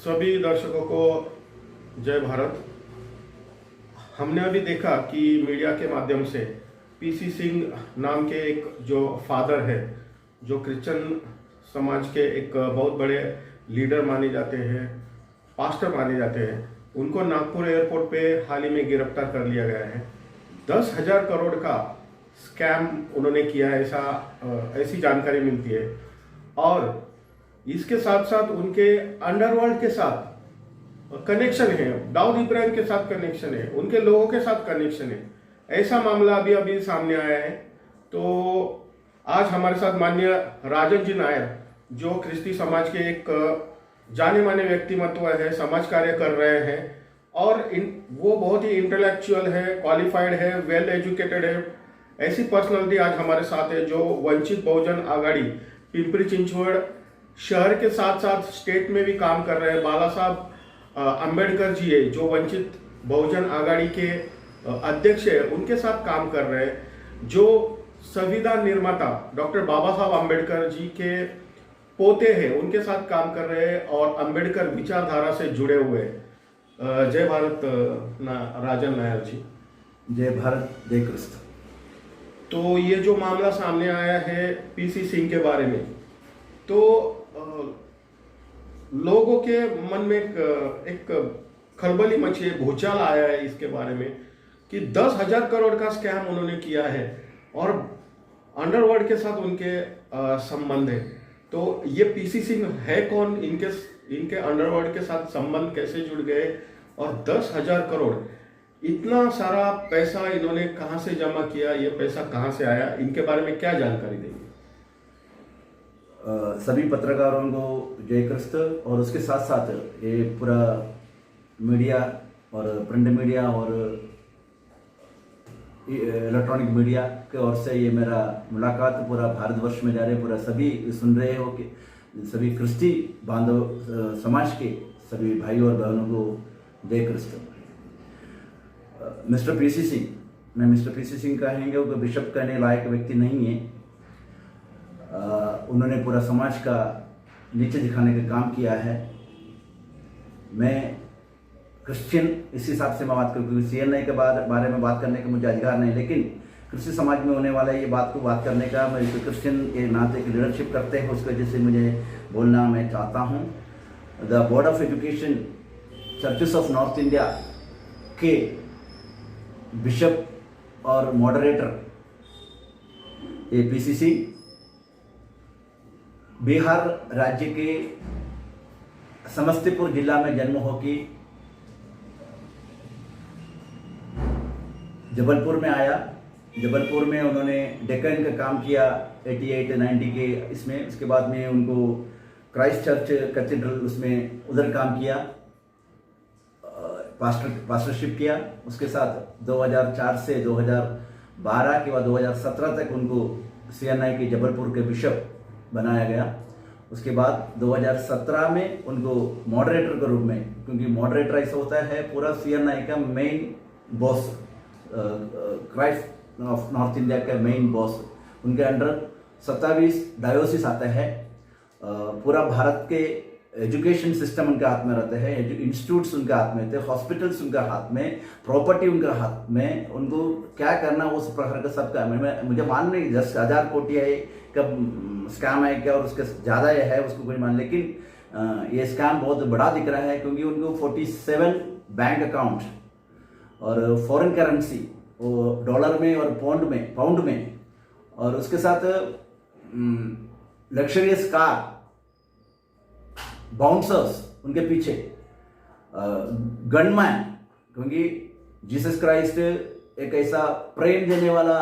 सभी दर्शकों को जय भारत। हमने अभी देखा कि मीडिया के माध्यम से पीसी सिंह नाम के एक जो फादर है, जो क्रिश्चियन समाज के एक बहुत बड़े लीडर माने जाते हैं, पास्टर माने जाते हैं, उनको नागपुर एयरपोर्ट पे हाल ही में गिरफ्तार कर लिया गया है। 10,000 करोड़ का स्कैम उन्होंने किया है, ऐसी जानकारी मिलती है। और इसके साथ साथ उनके अंडरवर्ल्ड के साथ कनेक्शन है, दाऊद इब्राहिम के साथ कनेक्शन है, उनके लोगों के साथ कनेक्शन है। ऐसा मामला अभी अभी सामने आया है। तो आज हमारे साथ माननीय राजन जी नायर, जो ख्रिस्ती समाज के एक जाने माने व्यक्तिमत्व है, समाज कार्य कर रहे हैं और वो बहुत ही इंटेलेक्चुअल है, क्वालिफाइड है, वेल एजुकेटेड है। ऐसी पर्सनालिटी आज हमारे साथ है जो वंचित बहुजन आघाड़ी पिंपरी चिंचवड़ शहर के साथ साथ स्टेट में भी काम कर रहे हैं। बाला साहब अंबेडकर जी है, जो वंचित बहुजन आघाड़ी के अध्यक्ष है, उनके साथ काम कर रहे हैं। जो संविधान निर्माता डॉक्टर बाबा साहब अंबेडकर जी के पोते हैं, उनके साथ काम कर रहे हैं और अंबेडकर विचारधारा से जुड़े हुए हैं। जय भारत राजन नायर जी। जय भारत, जय क्रिस्त। तो ये जो मामला सामने आया है पीसी सिंह के बारे में, तो लोगों के मन में एक खलबली मची है, भूचाल आया है इसके बारे में कि 10,000 करोड़ का स्कैम उन्होंने किया है और अंडरवर्ल्ड के साथ उनके संबंध है। तो ये पीसी सिंह है कौन, इनके अंडरवर्ल्ड के साथ संबंध कैसे जुड़ गए और 10,000 करोड़, इतना सारा पैसा इन्होंने कहां से जमा किया, ये पैसा कहां से आया, इनके बारे में क्या जानकारी देंगे? सभी पत्रकारों को जय क्रिस्त। और उसके साथ साथ ये पूरा मीडिया और प्रिंट मीडिया और इलेक्ट्रॉनिक मीडिया के ओर से ये मेरा मुलाकात पूरा भारतवर्ष में जा रहे, पूरा सभी सुन रहे हो कि सभी क्रिस्ती बांधव समाज के सभी भाई और बहनों को जय क्रिस्त। मिस्टर पीसी सिंह, मैं मिस्टर पीसी सिंह कहेंगे, वो बिशप कहने लायक व्यक्ति नहीं है। उन्होंने पूरा समाज का नीचे दिखाने का काम किया है। मैं क्रिश्चियन इस हिसाब से मैं बात करूँ, क्योंकि CNI के बारे में बात करने का मुझे अधिकार नहीं, लेकिन क्रिश्चियन समाज में होने वाला ये बात करने का, मैं क्रिश्चियन के नाते की लीडरशिप करते हैं, उसकी वजह से मुझे बोलना मैं चाहता हूँ। The board of education churches of north India के बिशप और मॉडरेटर APCC बिहार राज्य के समस्तीपुर जिला में जन्म होकर जबलपुर में आया। जबलपुर में उन्होंने डेक्कन का काम किया 88-90 के इसमें। उसके बाद में उनको क्राइस्ट चर्च कैथेड्रल उसमें उधर काम किया, पास्टरशिप किया। उसके साथ 2004 से 2012 के बाद 2017 तक उनको CNI के जबलपुर के बिशप बनाया गया। उसके बाद 2017 में उनको मॉडरेटर के रूप में, क्योंकि मॉडरेटर ऐसा होता है पूरा CNI का main boss, Christ of north India का मेन बॉस, उनके अंडर 27 डायोसिस आता है। पूरा भारत के एजुकेशन सिस्टम उनके हाथ में रहते हैं, इंस्टीट्यूट्स उनके हाथ में थे, हॉस्पिटल्स उनके हाथ में, प्रॉपर्टी उनके हाथ में। उनको क्या करना उस प्रकार का सब काम है। मुझे मान नहीं 10,000 कोटी है कब स्कैम है क्या, और उसके ज़्यादा है उसको कोई मान, लेकिन ये स्कैम बहुत बड़ा दिख रहा है, क्योंकि उनको 47 बैंक अकाउंट और फॉरेन करेंसी वो डॉलर में और पाउंड में, और उसके साथ लग्जरियस कार, बाउंसर्स उनके पीछे, गनमैन, क्योंकि जीसस क्राइस्ट एक ऐसा प्रेम देने वाला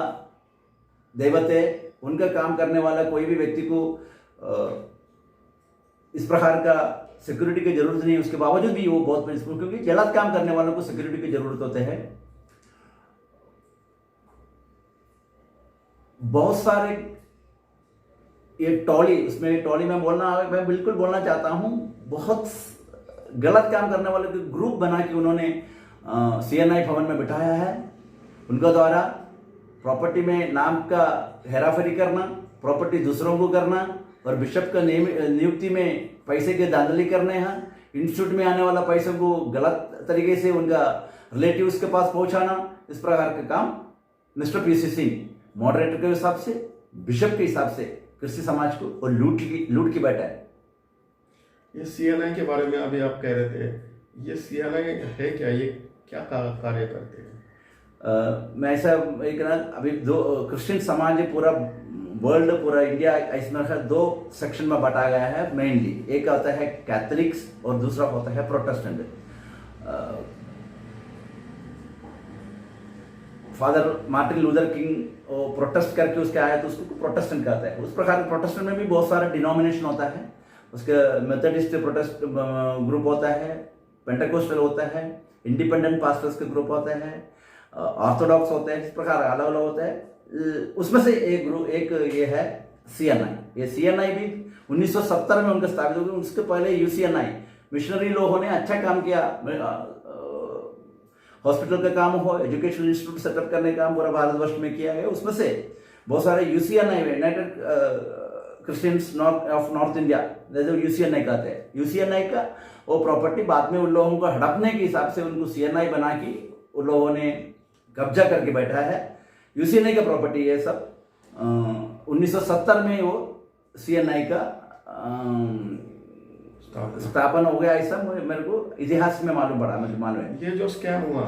दैवत है, उनका काम करने वाला कोई भी व्यक्ति को इस प्रकार का सिक्योरिटी की जरूरत नहीं है। उसके बावजूद भी वो बहुत प्रिंसिपल, क्योंकि गलत काम करने वालों को सिक्योरिटी की जरूरत होते हैं। बहुत सारे ये टॉली मैं बिल्कुल बोलना चाहता हूं, बहुत गलत काम करने वाले को ग्रुप बना के उन्होंने CNI भवन में बिठाया है। उनका द्वारा प्रॉपर्टी में नाम का हेराफेरी करना, प्रॉपर्टी दूसरों को करना और बिशप का नियुक्ति में पैसे के धांधली करने हैं, इंस्टीट्यूट में आने वाला पैसों को गलत तरीके से उनका रिलेटिव्स के पास पहुंचाना, इस प्रकार का काम मिस्टर पीसी सिंह मॉडरेटर के हिसाब से, बिशप के हिसाब से क्रिश्चियन समाज को और लूट की बैठा है। ये सीएनआई के बारे में अभी आप कह रहे थे, ये सीएनआई है क्या, ये क्या कार्य करते हैं? मैं ऐसा एक ना अभी दो क्रिश्चियन समाज है पूरा वर्ल्ड, पूरा इंडिया इसमें दो सेक्शन में बांटा गया है मेनली। एक होता है कैथलिक्स और दूसरा होता है Protestant. Father Martin Luther king protest करके उसके आया तो उसको प्रोटेस्टेंट कहता है। उस प्रकार प्रोटेस्टेंट में भी बहुत सारा डिनोमिनेशन होता है। उसके मेथोडिस्ट प्रोटेस्ट ग्रुप होता है, पेंटेकोस्टल होता है, इंडिपेंडेंट पास्टर्स के ग्रुप होता है, ऑर्थोडॉक्स होते हैं, इस प्रकार अलग अलग होता है। उसमें से एक ग्रुप एक ये है सीएनआई। ये सीएनआई भी 1970 में उनका स्थापित हो गया। उसके पहले यूसीएनआई मिशनरी लोगों ने अच्छा काम किया, हॉस्पिटल का काम हो, एजुकेशनल इंस्टीट्यूट सेटअप करने का काम पूरा भारतवर्ष में किया गया। उसमें से बहुत सारे यूसीएनआई में United Christians of north India जैसे यूसीएनआई कहते हैं, यूसीएनआई का वो प्रॉपर्टी बाद में उन लोगों को हड़पने के हिसाब से उनको सीएनआई बना के उन लोगों ने कब्जा करके बैठा है। यूसीएनआई का प्रॉपर्टी है सब। 1970 में वो सीएनआई का स्थापना हो गया। ऐसा मेरे को इतिहास में मालूम है। ये जो स्कैम हुआ,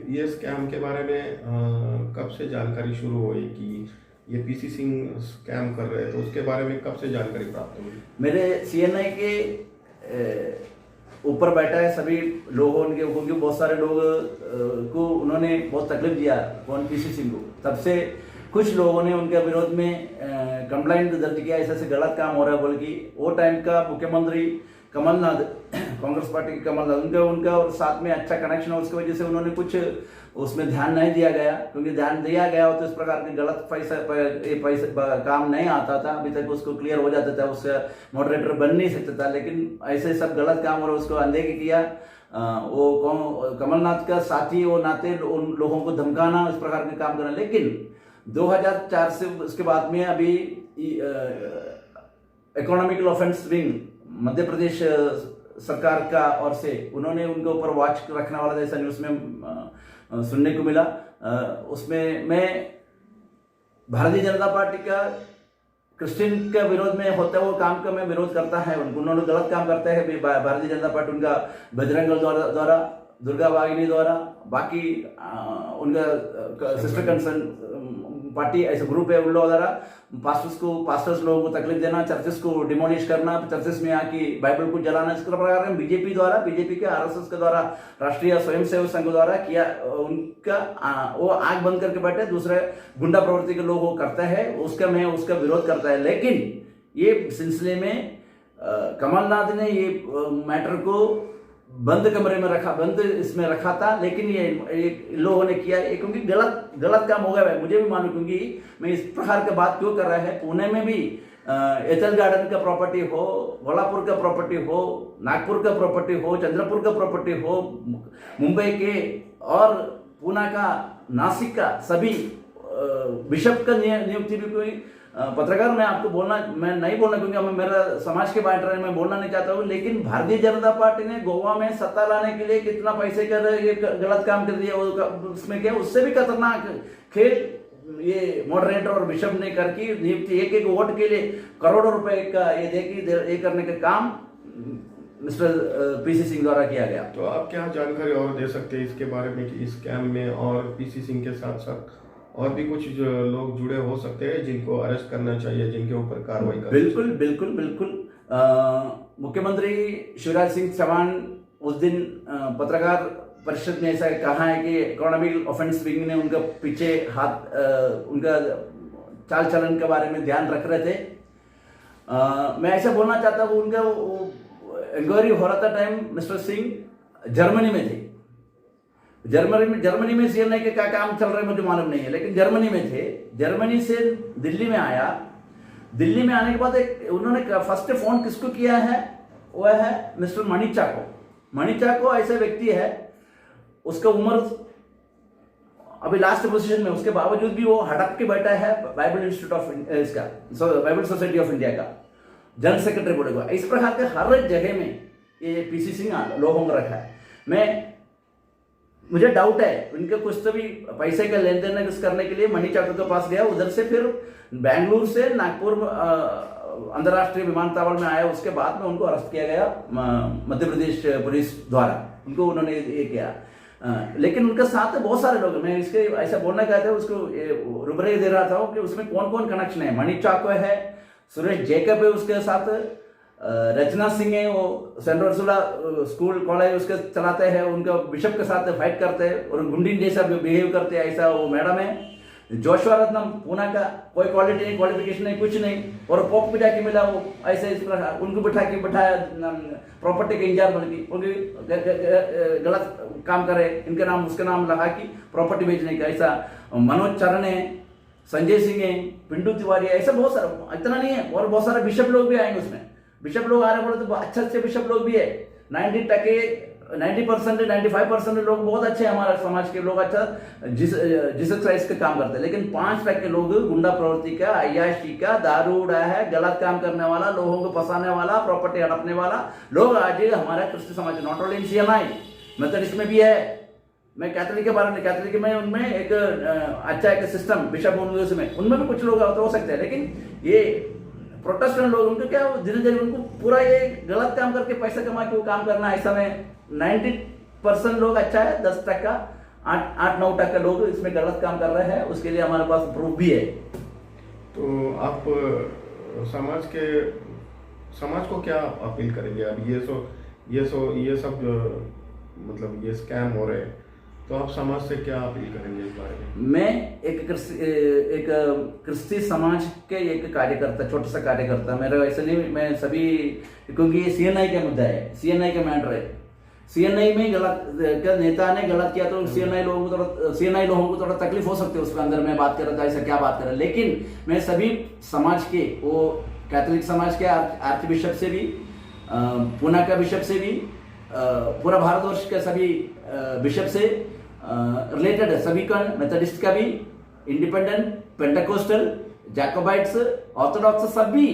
ये स्कैम के बारे में कब से जानकारी शुरू हुई कि ये पीसी सिंह स्कैम कर रहे हैं, तो उसके बारे में कब से जानकारी प्राप्त हुई? मेरे सीएनआई के ऊपर बैठा है सभी लोगों उनके, क्योंकि बहुत सारे लोग को उन्होंने बहुत तकलीफ दिया, कौन पीसी सिंह को। तब से कुछ लोगों ने उनके विरोध में कंप्लेंट दर्ज किया, ऐसे गलत काम हो रहा है बोल की। वो टाइम का मुख्यमंत्री कमलनाथ, कांग्रेस पार्टी के कमलनाथ, उनका और साथ में अच्छा कनेक्शन है, उसकी वजह से उन्होंने कुछ उसमें ध्यान नहीं दिया गया। क्योंकि ध्यान दिया गया हो तो इस प्रकार के गलत पैसे काम नहीं आता था, अभी तक उसको क्लियर हो जाता था, उसका मॉडरेटर बन नहीं सकता था। लेकिन ऐसे सब गलत काम और उसको अनदेखी किया। वो कमलनाथ का साथी वो नाते उन लोगों को धमकाना, इस प्रकार के काम करना। लेकिन 2004 से उसके बाद में अभी economical offence wing Madhya Pradesh सरकार का ओर से उन्होंने उनके ऊपर वॉच रखने वाला जैसा न्यूज में सुनने को मिला। उसमें मैं भारतीय जनता पार्टी का क्रिश्चियन के विरोध में होता है वो काम का मैं विरोध करता है। उन्होंने गलत काम करते हैं। भारतीय जनता पार्टी उनका बजरंग दल द्वारा, दुर्गा वाहिनी द्वारा, बाकी उनका सिस्टर कंसर्न पार्टी ऐसे ग्रुप है, उन लोगों द्वारा पास्टर्स लोगों को तकलीफ देना, चर्चेस को डिमोलिश करना, चर्चेस में आके बाइबल को जलाना, इस प्रकार बीजेपी के आरएसएस के द्वारा, राष्ट्रीय स्वयंसेवक संघ द्वारा किया। उनका वो आंख बंद करके बैठे, दूसरे गुंडा प्रवृत्ति के लोग वो करते हैं, उसका विरोध करता है। लेकिन ये सिलसिले में कमलनाथ ने ये मैटर को बंद कमरे में रखा, बंद इसमें रखा था। लेकिन ये लोगों ने किया, क्योंकि गलत काम हो गया है, मुझे भी मालूम। क्योंकि मैं इस प्रकार की बात क्यों कर रहा है, पुणे में भी एथल गार्डन का प्रॉपर्टी हो, कोल्हापुर का प्रॉपर्टी हो, नागपुर का प्रॉपर्टी हो, चंद्रपुर का प्रॉपर्टी हो, मुंबई के और पुणे का, नासिक का सभी बिशप का नियुक्ति भी कोई पत्रकार मैं नहीं बोलना क्योंकि मेरा समाज के बारे में मैं बोलना नहीं चाहता हूँ। लेकिन भारतीय जनता पार्टी ने गोवा में सत्ता लाने के लिए कितना पैसे कर ये गलत काम कर दिया, उसमें क्या उससे भी खतरनाक खेल ये मॉडरेटर और बिशप ने करके नियुक्ति, एक वोट के लिए करोड़ों रुपए का ये करने का काम मिस्टर पीसी सिंह द्वारा किया गया। तो आप क्या जानकारी और दे सकते हैं इसके बारे में कि इस स्कैम में और पीसी सिंह के साथ साथ और भी कुछ लोग जुड़े हो सकते हैं जिनको अरेस्ट करना चाहिए, जिनके ऊपर कार्रवाई करनी चाहिए? बिल्कुल। मुख्यमंत्री शिवराज सिंह चौहान उस दिन पत्रकार परिषद में ऐसा कहा है कि इकोनॉमिक ऑफेंस विंग ने उनका पीछे हाथ, उनका चाल चलन के बारे में ध्यान रख रहे थे। मैं ऐसा बोलना चाहता हूँ, उनका इंक्वायरी हो रहा था टाइम मिस्टर सिंह जर्मनी में थे। जर्मनी में सीएनआई के क्या काम चल रहे मुझे मालूम नहीं है, लेकिन जर्मनी में थे। जर्मनी से दिल्ली में आया। दिल्ली में आने के बाद उन्होंने फर्स्ट फोन किसको किया है, वह है मिस्टर मणि चाको ऐसा व्यक्ति है, उसका उम्र अभी लास्ट पोजीशन में, उसके बावजूद भी वो हड़प के बैठा है Bible institute of Bible society of India का जनरल सेक्रेटरी बोलेगा। इस प्रकार के हर जगह में ये पीसी सिंह लोगों को रखा है। मुझे डाउट है उनके कुछ तो भी पैसे का लेन देन करने के लिए मनी चाकू के पास गया, उधर से फिर बेंगलुरु से नागपुर अंतर्राष्ट्रीय विमानतल में आया, उसके बाद में उनको अरेस्ट किया गया मध्य प्रदेश पुलिस द्वारा, उनको उन्होंने ये किया। लेकिन उनके साथ बहुत सारे लोग, मैं इसके ऐसा बोलना चाहता हूँ, उसको रुबरे दे रहा था कि उसमें कौन कौन कनेक्शन है। मणि चाको है, सुरेश जैकब है उसके साथ, रचना सिंह है, वो सेंट रसूला स्कूल कॉलेज उसके चलाते हैं, उनका बिशप के साथ फाइट करते हैं और गुंडीन जैसा बिहेव करते हैं, ऐसा वो मैडम है। जोशुआ रत्नम पूना का, कोई क्वालिटी नहीं, क्वालिफिकेशन नहीं, कुछ नहीं, और पोप को जाके मिला वो ऐसे इस प्रकार उनको बिठाया प्रॉपर्टी के इंचार्ज बन की, उनकी गलत काम करे, इनके नाम उसके नाम लगा कि प्रॉपर्टी बेचने का। ऐसा मनोज चरण है, संजय सिंह है, पिंटू तिवारी है, ऐसा बहुत सारा, इतना नहीं है, और बहुत सारे बिशप लोग भी आएंगे उसमें। बिशप लोग आ रहे बोले तो अच्छे बिशप लोग भी है, 90% 95% लोग बहुत अच्छे हैं, हमारे समाज के लोग अच्छा जीसस क्राइस्ट का काम करते हैं। लेकिन 5% लोग गुंडा प्रवृत्ति का, अय्याशी का, दारू उड़ा है, गलत काम करने वाला, लोगों को फंसाने वाला, प्रॉपर्टी हड़पने वाला लोग आज हमारा क्रिश्चियन समाज, not only in CMI, Methodist में भी है। मैं कैथोलिक के बारे में, कैथोलिक में उनमें एक अच्छा एक सिस्टम बिशप में उनमें भी कुछ लोग हो सकते हैं, लेकिन ये प्रोटेस्टेंट लोग उनको क्या धीरे धीरे उनको पूरा ये गलत काम करके पैसा कमा के वो काम करना, ऐसा में 90% लोग अच्छा है, 10% 8-9% लोग इसमें गलत काम कर रहे हैं, उसके लिए हमारे पास प्रूफ भी है। तो आप समाज को क्या अपील करेंगे? अब ये सब मतलब ये स्कैम हो रहे हैं, तो आप समाज से क्या अपील करेंगे इस बारे में? मैं एक क्रिस्ती समाज के एक कार्यकर्ता, छोटा सा कार्यकर्ता, मेरा ऐसे नहीं, मैं सभी, क्योंकि ये सीएनआई का मुद्दा है, सीएनआई का मैटर है, सीएनआई में गलत नेता ने गलत किया तो सीएनआई लोगों को थोड़ा तकलीफ हो सकती है, उसके अंदर मैं बात कर रहा था ऐसा क्या बात कर रहा है। लेकिन मैं सभी समाज के, वो कैथोलिक समाज के आर्च बिशप से भी, पूना का बिशप से भी, पूरा भारतवर्ष के सभी बिशप से रिलेटेड है, सभी का, मेथोडिस्ट का भी, इंडिपेंडेंट, पेंटाकोस्टल, जैकोबाइट्स, ऑर्थोडॉक्स, सभी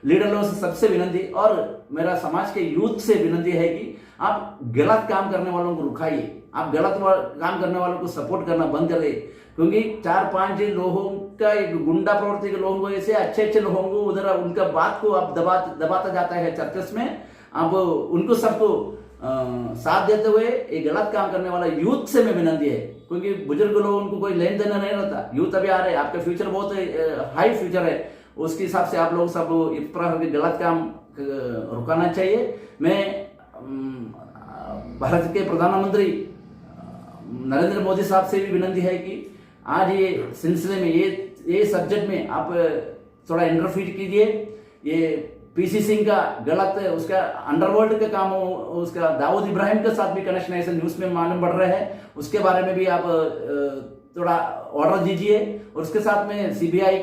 लीडर लोगों से सबसे विनती, और मेरा समाज के यूथ से विनती है कि आप गलत काम करने वालों को रुकाइए, आप गलत काम करने वालों को सपोर्ट करना बंद करें, क्योंकि 4-5 लोगों का एक गुंडा प्रवृत्ति के लोगों को, ऐसे अच्छे लोगों को उधर उनका बात को आप दबाता जाता है चर्चेस में, आप उनको सबको साथ देते हुए ये गलत काम करने वाला यूथ से मैं विनती है, क्योंकि बुजुर्ग लोग उनको कोई लेन देना नहीं रहता, यूथ अभी आ रहे हैं, आपका फ्यूचर बहुत हाई फ्यूचर है, उसके हिसाब से आप लोग सब इस प्रकार के गलत काम रुकाना चाहिए। मैं भारत के प्रधानमंत्री नरेंद्र मोदी साहब से भी विनती है कि आज ये सिलसिले में, ये सब्जेक्ट में आप थोड़ा इंटरफीयर कीजिए। ये पीसी सिंह का गलत, उसका अंडरवर्ल्ड का काम हो, उसका दाऊद इब्राहिम के साथ भी कनेक्शन ऐसे न्यूज में मालूम पड़ रहे हैं, उसके बारे में भी आप थोड़ा ऑर्डर दीजिए, और उसके साथ में सीबीआई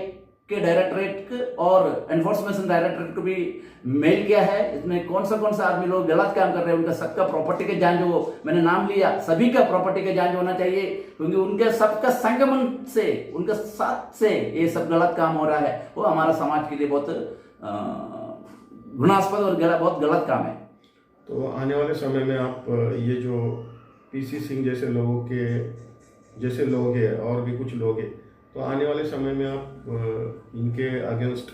के डायरेक्टरेट और एनफोर्समेंट डायरेक्टरेट को भी मेल किया है। इसमें कौन सा आदमी लोग गलत काम कर रहे हैं, उनका सबका प्रॉपर्टी के जांच, जो मैंने नाम लिया, सभी का प्रॉपर्टी के जांच होना चाहिए, क्योंकि उनके सबका संगमन से, उनके साथ से ये सब गलत काम हो रहा है, वो हमारा समाज के लिए बहुत घृणास्पद और बहुत गलत काम है। तो आने वाले समय में आप ये जो पीसी सिंह जैसे लोग हैं और भी कुछ लोग हैं, तो आने वाले समय में आप इनके अगेंस्ट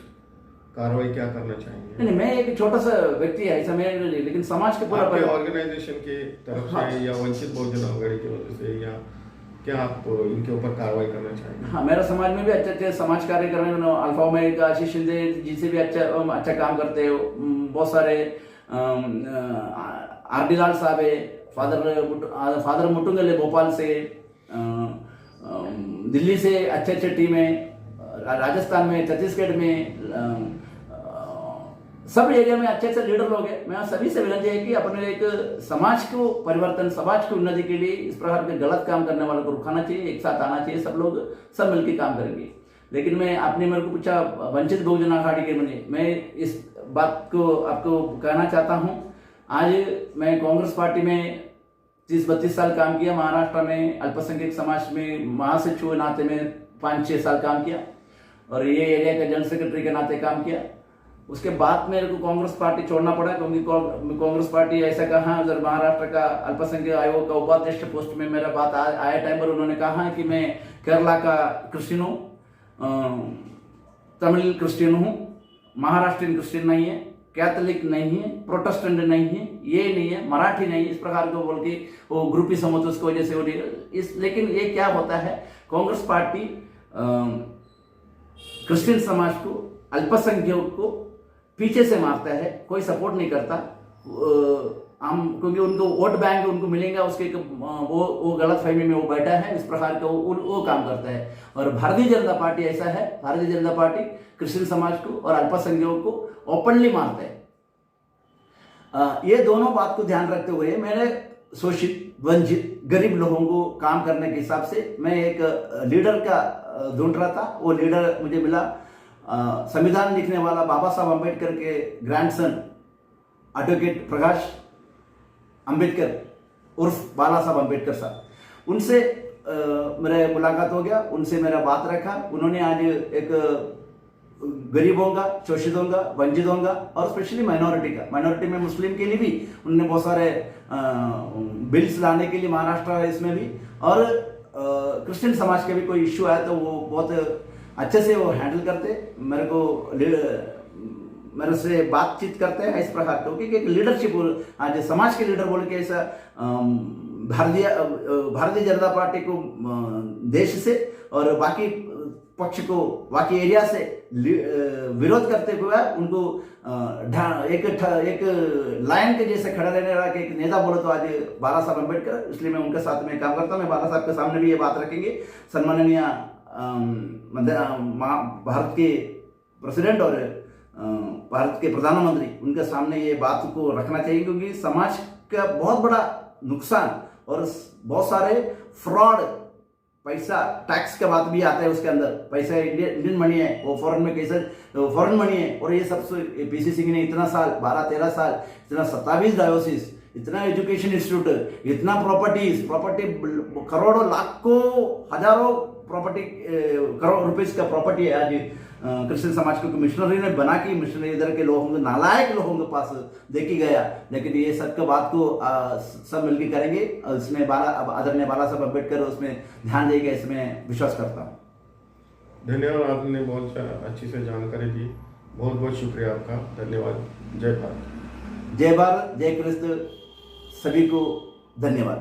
कार्रवाई क्या करना चाहेंगे? नहीं, मैं एक छोटा सा व्यक्ति है ऐसा, मैं, लेकिन समाज के पूरा ऑर्गेनाइजेशन के तरफ से या वंचित बहुजन आघाड़ी की वजह से, या क्या आप इनके ऊपर कार्रवाई करना चाहेंगे? हाँ, मेरा समाज में भी अच्छे समाज कार्य कर रहे हैं, अल्फा ओमेगा आशीष शिंदे जी से भी अच्छा काम करते हैं, बहुत सारे आरडी लाल साहब है, फादर मुटुंगल है भोपाल से, दिल्ली से अच्छे टीम है, राजस्थान में, छत्तीसगढ़ में, सब एरिया में अच्छे लीडर लोग हैं। मैं सभी से विनती है कि अपने एक समाज को परिवर्तन, समाज की उन्नति के लिए इस प्रकार के गलत काम करने वालों को रुकाना चाहिए, एक साथ आना चाहिए, सब लोग सब मिलकर काम करेंगे। लेकिन मैं, आपने मेरे को पूछा वंचित बहुजन आघाड़ी के लिए, मैं इस बात को आपको कहना चाहता हूँ। आज मैं कांग्रेस पार्टी में 30-32 साल काम किया, महाराष्ट्र में अल्पसंख्यक समाज में महासचिव नाते में 5-6 साल काम किया, और ये एरिया का जनरल सेक्रेटरी के नाते काम किया। उसके बाद मेरे को कांग्रेस पार्टी छोड़ना पड़ा, क्योंकि कांग्रेस पार्टी ऐसा कहा, उधर महाराष्ट्र का अल्पसंख्यक आयोग का उपाध्यक्ष पोस्ट में मेरा बात आया टाइम पर उन्होंने कहा है कि मैं केरला का क्रिश्चियन हूँ, तमिल क्रिश्चियन हूँ, महाराष्ट्रियन क्रिश्चियन नहीं है, कैथोलिक नहीं है, प्रोटेस्टेंट नहीं है, ये नहीं है, मराठी नहीं है, इस प्रकार को बोल के वो ग्रुप ही समझ उसकी वजह से वो लेकिन ये क्या होता है, कांग्रेस पार्टी क्रिश्चियन समाज को, अल्पसंख्यक को पीछे से मारता है, कोई सपोर्ट नहीं करता। हम क्योंकि उनको वोट बैंक उनको मिलेगा, उसके वो गलत फहमी में वो बैठा है, इस प्रकार का वो काम करता है। और भारतीय जनता पार्टी ऐसा है, भारतीय जनता पार्टी क्रिश्चियन समाज को और अल्पसंख्यकों को ओपनली मारता है। ये दोनों बात को ध्यान रखते हुए मैंने शोषित, वंचित, गरीब लोगों को काम करने के हिसाब से मैं एक लीडर का ढूंढ रहा था। वो लीडर मुझे मिला, संविधान लिखने वाला बाबा साहब अम्बेडकर के ग्रैंडसन एडवोकेट प्रकाश अंबेडकर उर्फ बाला साहब अम्बेडकर साहब। उनसे मेरा मुलाकात हो गया, उनसे मेरा बात रखा। उन्होंने आज एक गरीबों का, शोषितों का, वंचितों का और स्पेशली माइनॉरिटी में मुस्लिम के लिए भी उन्होंने बहुत सारे बिल्स लाने के लिए महाराष्ट्र इसमें भी, और क्रिश्चियन समाज के भी कोई इश्यू आया तो वो बहुत अच्छे से वो हैंडल करते, मेरे से बातचीत करते हैं इस प्रकार। क्योंकि एक लीडरशिप, आज समाज के लीडर बोल के ऐसा भारतीय जनता पार्टी को देश से और बाकी पक्ष को, बाकी एरिया से विरोध करते हुए उनको एक लायन के जैसे खड़ा रहने वाला एक नेता बोले तो आज बाला साहब अम्बेडकर, इसलिए मैं उनके साथ में काम करता हूँ। मैं बाला साहब के सामने भी ये बात रखेंगे, सम्माननीय भारत के प्रेसिडेंट और भारत के प्रधानमंत्री, उनके सामने ये बात को रखना चाहिए, क्योंकि समाज का बहुत बड़ा नुकसान और बहुत सारे फ्रॉड, पैसा टैक्स का बात भी आता है उसके अंदर, पैसा इंडियन मनी है, वो फॉरेन में कैसे फॉरेन मनी है। और ये सब पीसी सिंह ने इतना साल, 12-13 साल, इतना 27 डायोसिस, इतना एजुकेशन इंस्टीट्यूट, इतना प्रॉपर्टी करोड़ों, लाखों, हजारों प्रॉपर्टी, करोड़ रुपीस का प्रॉपर्टी है आज क्रिश्चियन समाज को मिशनरी ने बना के, मिशनरी इधर के लोगों को, नालायक लोगों के पास देखी गया। लेकिन ये सब का बात को सब मिलकर करेंगे, इसमें आदरणीय बाला साहब अम्बेडकर उसमें ध्यान देगा, इसमें विश्वास करता हूँ। धन्यवाद, आपने बहुत अच्छी से जानकारी दी, बहुत बहुत शुक्रिया आपका, धन्यवाद। जय भारत। जय भारत, जय क्रिस्त, सभी को धन्यवाद।